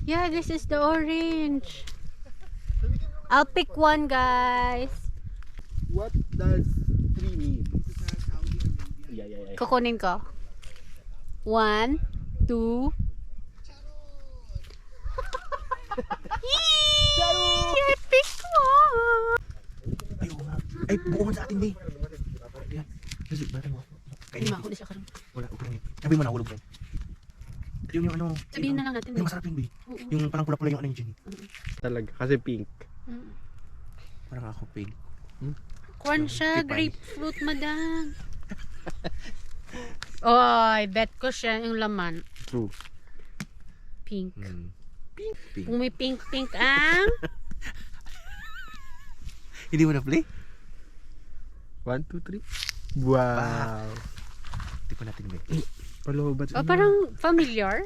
Yeah, this is the orange. I'll pick one, guys. What does 3 mean? Yeah. Kukunin ko. 1, 2. I picked one. Ay, buo man sa atin, di. Yan. Kasi, bata mo. Hindi mahuli siya karon. Wala, okay lang. Sabi mo na, hulog yan. Yung ano. Sabihin na lang natin. Yung masarap yun, di. Yung parang pula-pula yung ano yung gin. Talaga, kasi pink. Parang ako pink. Corn siya, Tipay. grapefruit, madam. Oy, bet ko siya yung laman. True. Pink. Pink. Kung may pink ang... Hindi mo na play? 1, 2, 3. Wow. Hindi pa natin, be. Palobat. Oh, parang familiar.